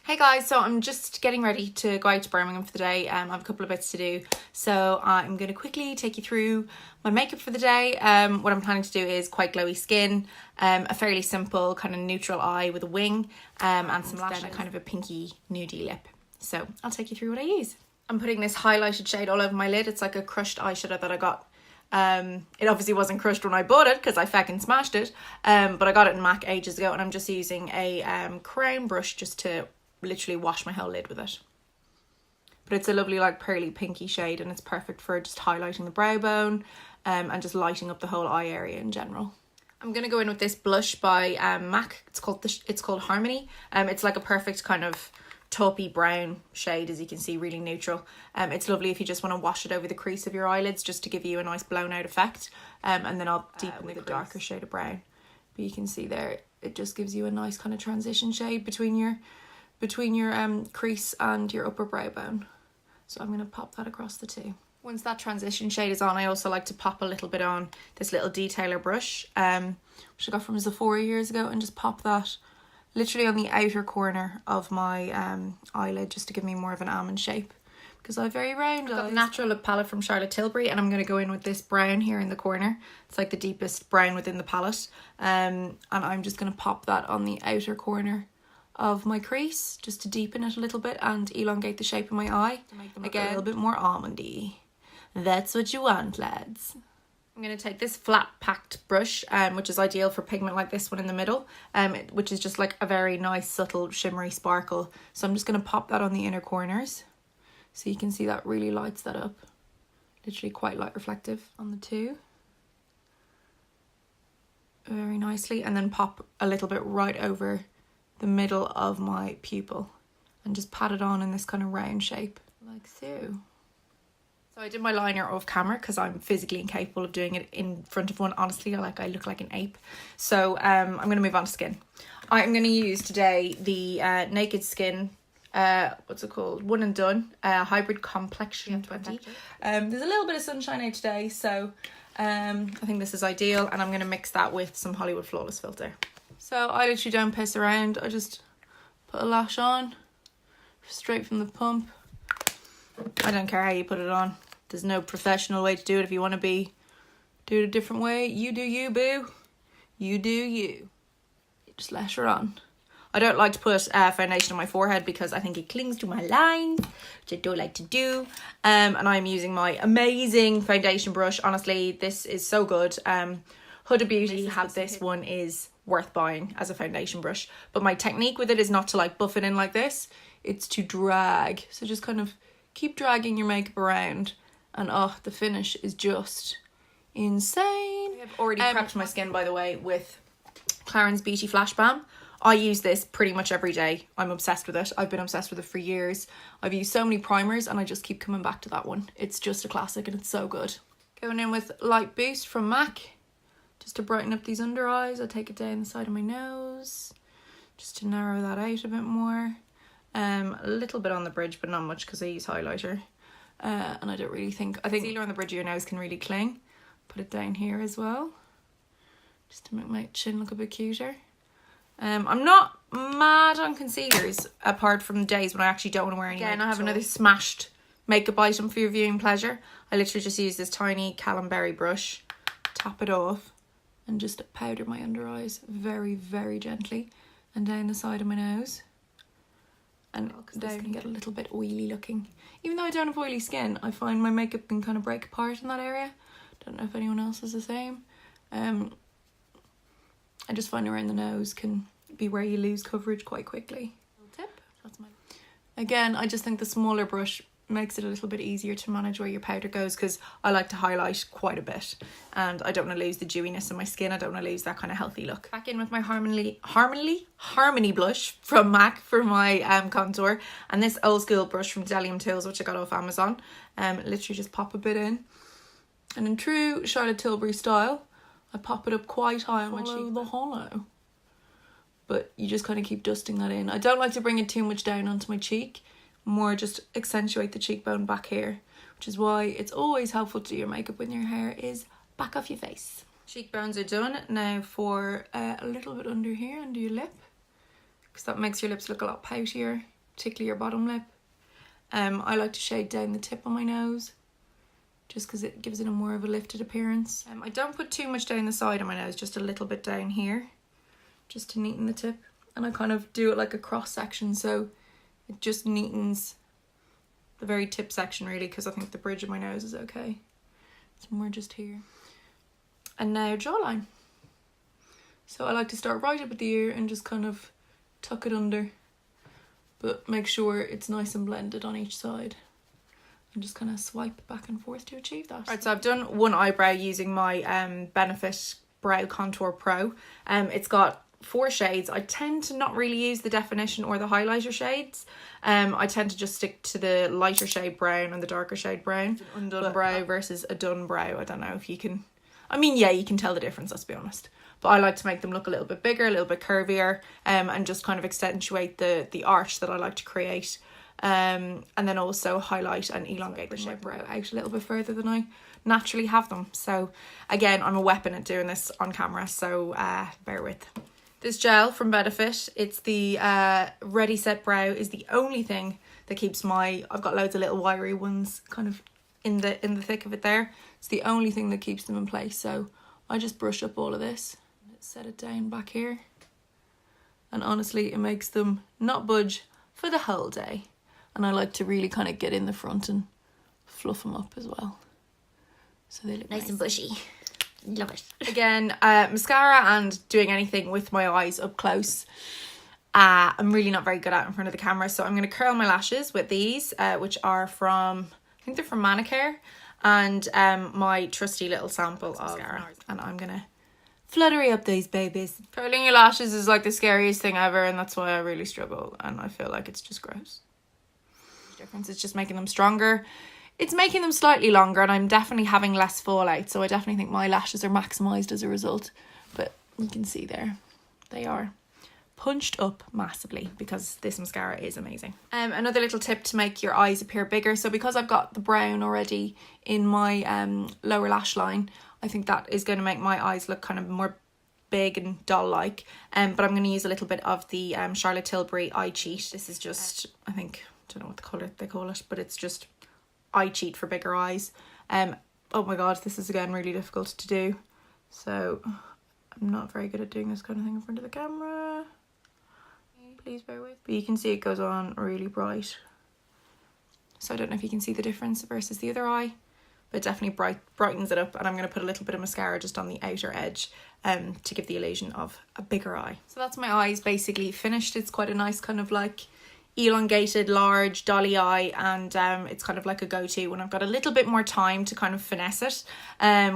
Hey guys, so I'm just getting ready to go out to Birmingham for the day. I have a couple of bits to do, so I'm going to quickly take you through my makeup for the day. What I'm planning to do is quite glowy skin, a fairly simple kind of neutral eye with a wing, and some lashes, then a kind of a pinky nudie lip. So I'll take you through what I use. I'm putting this highlighted shade all over my lid. It's like a crushed eyeshadow that I got. It obviously wasn't crushed when I bought it because I fucking smashed it, but I got it in MAC ages ago, and I'm just using a crown brush just to literally wash my whole lid with it. But it's a lovely like pearly pinky shade, and it's perfect for just highlighting the brow bone and just lighting up the whole eye area in general. I'm gonna go in with this blush by MAC. It's called Harmony. It's like a perfect kind of taupey brown shade, as you can see, really neutral. It's lovely if you just want to wash it over the crease of your eyelids just to give you a nice blown out effect. And then I'll deepen with a darker shade of brown. But you can see there, it just gives you a nice kind of transition shade between your crease and your upper brow bone. So I'm going to pop that across the two. Once that transition shade is on, I also like to pop a little bit on this little detailer brush, which I got from Sephora years ago, and just pop that literally on the outer corner of my eyelid just to give me more of an almond shape, because I have very round eyes. I've got the Natural Look palette from Tilbury, and I'm going to go in with this brown here in the corner. It's like the deepest brown within the palette, and I'm just going to pop that on the outer corner of my crease just to deepen it a little bit and elongate the shape of my eye to make them look a little bit more almondy. That's what you want, lads. I'm going to take this flat packed brush, which is ideal for pigment like this one in the middle, which is just like a very nice subtle shimmery sparkle. So I'm just going to pop that on the inner corners so you can see that really lights that up. Literally quite light reflective on the two. Very nicely, and then pop a little bit right over the middle of my pupil and just pat it on in this kind of round shape like so. So I did my liner off camera because I'm physically incapable of doing it in front of one. Honestly, I look like an ape. So I'm going to move on to skin. I'm going to use today the Naked Skin, what's it called? One and Done Hybrid Complexion 20. There's a little bit of sunshine out today, so I think this is ideal, and I'm going to mix that with some Hollywood Flawless filter. So I literally don't piss around. I just put a lash on straight from the pump. I don't care how you put it on. There's no professional way to do it. If you want to do it a different way, you do you, boo. You do you. Just lash her on. I don't like to put foundation on my forehead because I think it clings to my lines, which I don't like to do. And I'm using my amazing foundation brush. Honestly, this is so good. Huda Beauty had this one, is worth buying as a foundation brush, but my technique with it is not to like buff it in like this, it's to drag. So just kind of keep dragging your makeup around, and oh, the finish is just insane. I've already prepped my skin, by the way, with Clarins Beauty Flash Balm. I use this pretty much every day. I'm obsessed with it. I've been obsessed with it for years. I've used so many primers and I just keep coming back to that one. It's just a classic and it's so good. Going in with Light Boost from MAC just to brighten up these under eyes. I take it down the side of my nose just to narrow that out a bit more. A little bit on the bridge, but not much because I use highlighter. And I think concealer on the bridge of your nose can really cling. Put it down here as well, just to make my chin look a bit cuter. I'm not mad on concealers apart from the days when I actually don't want to wear any makeup. Again, I have another smashed makeup item for your viewing pleasure. I literally just use this tiny Berry brush, tap it off, and just powder my under eyes very, very gently, and down the side of my nose. And down can get a little bit oily looking. Even though I don't have oily skin, I find my makeup can kind of break apart in that area. Don't know if anyone else is the same. I just find around the nose can be where you lose coverage quite quickly. Tip. Again, I just think the smaller brush makes it a little bit easier to manage where your powder goes, because I like to highlight quite a bit and I don't want to lose the dewiness in my skin. I don't want to lose that kind of healthy look. Back in with my Harmony blush from MAC for my contour, and this old school brush from Delium Tools, which I got off Amazon. Literally just pop a bit in, and in true Charlotte Tilbury style, I pop it up quite high on my cheek, the hollow. But you just kind of keep dusting that in. I don't like to bring it too much down onto my cheek, more just accentuate the cheekbone back here, which is why it's always helpful to do your makeup when your hair is back off your face. Cheekbones are done. Now for a little bit under here, under your lip, because that makes your lips look a lot poutier. particularly your bottom lip. I like to shade down the tip of my nose just because it gives it a more of a lifted appearance. I don't put too much down the side of my nose, just a little bit down here, just to neaten the tip. And I kind of do it like a cross section, so it just neatens the very tip section really, because I think the bridge of my nose is okay. So more just here. And now jawline. So I like to start right up at the ear and just kind of tuck it under, but make sure it's nice and blended on each side. And just kind of swipe back and forth to achieve that. Right, so I've done one eyebrow using my Benefit Brow Contour Pro. It's got 4 shades. I tend to not really use the definition or the highlighter shades. I tend to just stick to the lighter shade brown and the darker shade brown. An undone brow versus a done brow. I don't know if you can... I mean, yeah, you can tell the difference, let's be honest. But I like to make them look a little bit bigger, a little bit curvier, and just kind of accentuate the arch that I like to create. And then also highlight and elongate the shape brow out a little bit further than I naturally have them. So again, I'm a weapon at doing this on camera, so bear with. This gel from Benefit, it's the Ready Set Brow, is the only thing that keeps I've got loads of little wiry ones kind of in the thick of it there. It's the only thing that keeps them in place. So I just brush up all of this, set it down back here, and honestly it makes them not budge for the whole day. And I like to really kind of get in the front and fluff them up as well, so they look nice and bushy. Love it. Again, mascara and doing anything with my eyes up close, I'm really not very good at in front of the camera. So I'm going to curl my lashes with these, which are from, I think they're from Manicure, and my trusty little sample of mascara. And I'm going to fluttery up these babies. Curling your lashes is like the scariest thing ever, and that's why I really struggle, and I feel like it's just gross. The difference is just making them stronger. It's making them slightly longer, and I'm definitely having less fallout, so I definitely think my lashes are maximised as a result. But you can see there, they are punched up massively because this mascara is amazing. Another little tip to make your eyes appear bigger. So because I've got the brown already in my lower lash line, I think that is going to make my eyes look kind of more big and doll-like. But I'm going to use a little bit of the Charlotte Tilbury Eye Cheat. This is just, I think, I don't know what colour they call it, but it's just Eye Cheat for bigger eyes. Oh my god, this is again really difficult to do, so I'm not very good at doing this kind of thing in front of the camera. Please bear with. But you can see it goes on really bright, so I don't know if you can see the difference versus the other eye, but it definitely brightens it up. And I'm going to put a little bit of mascara just on the outer edge to give the illusion of a bigger eye. So that's my eyes basically finished. It's quite a nice kind of like elongated, large, dolly eye, and it's kind of like a go-to when I've got a little bit more time to kind of finesse it,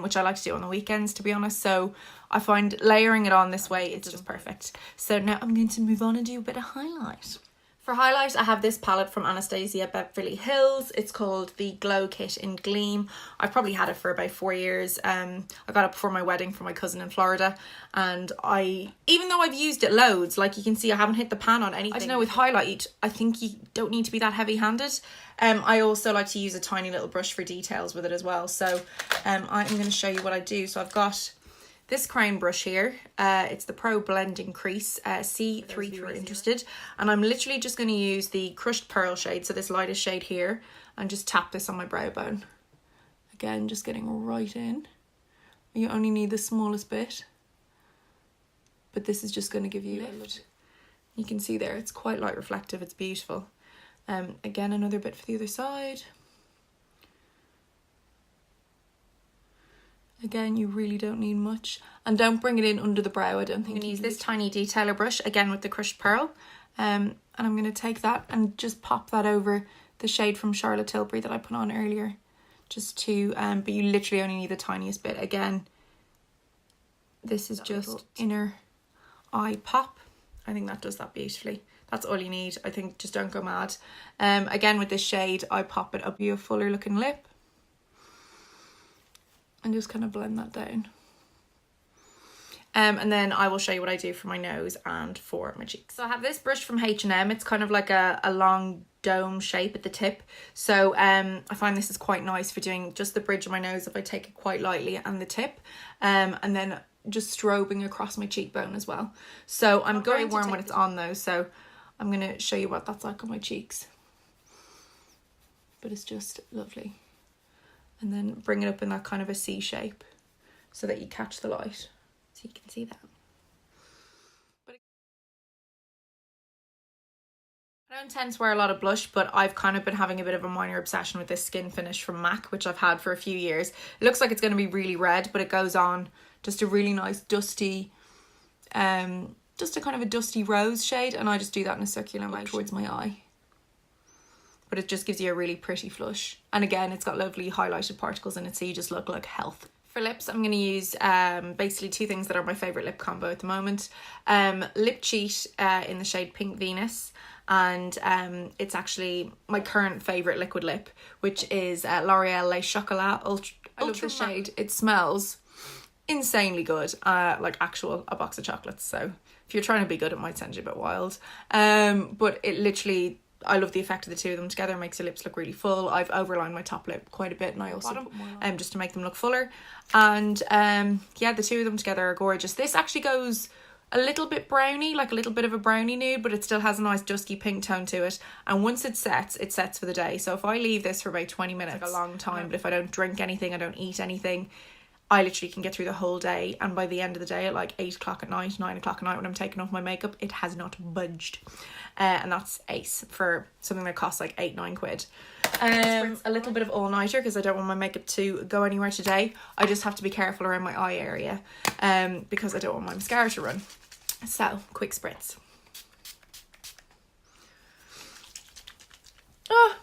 which I like to do on the weekends, to be honest. So I find layering it on this way, it's just perfect. So now I'm going to move on and do a bit of highlight. For highlight, I have this palette from Anastasia Beverly Hills. It's called the Glow Kit in Gleam. I've probably had it for about 4 years. I got it before my wedding for my cousin in Florida, and even though I've used it loads, like you can see I haven't hit the pan on anything. I don't know, with highlight, I think you don't need to be that heavy-handed. I also like to use a tiny little brush for details with it as well. So I'm going to show you what I do. So I've got this crown brush here, it's the Pro Blending Crease C3 if you're interested, and I'm literally just going to use the Crushed Pearl shade, so this lightest shade here, and just tap this on my brow bone. Again, just getting right in. You only need the smallest bit, but this is just going to give you lift. You can see there, it's quite light reflective, it's beautiful. Again, another bit for the other side. Again, you really don't need much, and don't bring it in under the brow. I don't think. I'm going to use this tiny detailer brush again with the Crushed Pearl, and I'm going to take that and just pop that over the shade from Charlotte Tilbury that I put on earlier, just to but you literally only need the tiniest bit. Again, this is just inner eye pop. I think that does that beautifully. That's all you need. I think just don't go mad. Again, with this shade, I pop it up your fuller looking lip. And just kind of blend that down. And then I will show you what I do for my nose and for my cheeks. So I have this brush from H&M. It's kind of like a long dome shape at the tip. So I find this is quite nice for doing just the bridge of my nose if I take it quite lightly, and the tip. And then just strobing across my cheekbone as well. So I'm going warm when it's on though. So I'm going to show you what that's like on my cheeks. But it's just lovely. And then bring it up in that kind of a C shape so that you catch the light. So you can see that. I don't tend to wear a lot of blush, but I've kind of been having a bit of a minor obsession with this skin finish from MAC, which I've had for a few years. It looks like it's going to be really red, but it goes on just a really nice dusty, just a kind of a dusty rose shade, and I just do that in a circular motion towards my eye. But it just gives you a really pretty flush. And again, it's got lovely highlighted particles in it, so you just look like health. For lips, I'm going to use basically two things that are my favourite lip combo at the moment. Lip Cheat in the shade Pink Venus. And it's actually my current favourite liquid lip, which is L'Oreal Le Chocolat Ultra. I love the shade. It smells insanely good, like a box of chocolates. So if you're trying to be good, it might send you a bit wild. But it literally, I love the effect of the two of them together. It makes your lips look really full. I've overlined my top lip quite a bit, and I also put more on, just to make them look fuller. And yeah, the two of them together are gorgeous. This actually goes a little bit browny, like a little bit of a brownie nude, but it still has a nice dusky pink tone to it. And once it sets for the day. So if I leave this for about 20 minutes, it's like a long time, but if I don't drink anything, I don't eat anything, I literally can get through the whole day. And by the end of the day, at like 8 o'clock at night, 9 o'clock at night, when I'm taking off my makeup, it has not budged. And that's ace for something that costs like 8-9 quid. A little bit of all-nighter because I don't want my makeup to go anywhere today. I just have to be careful around my eye area because I don't want my mascara to run. So, quick spritz. Oh,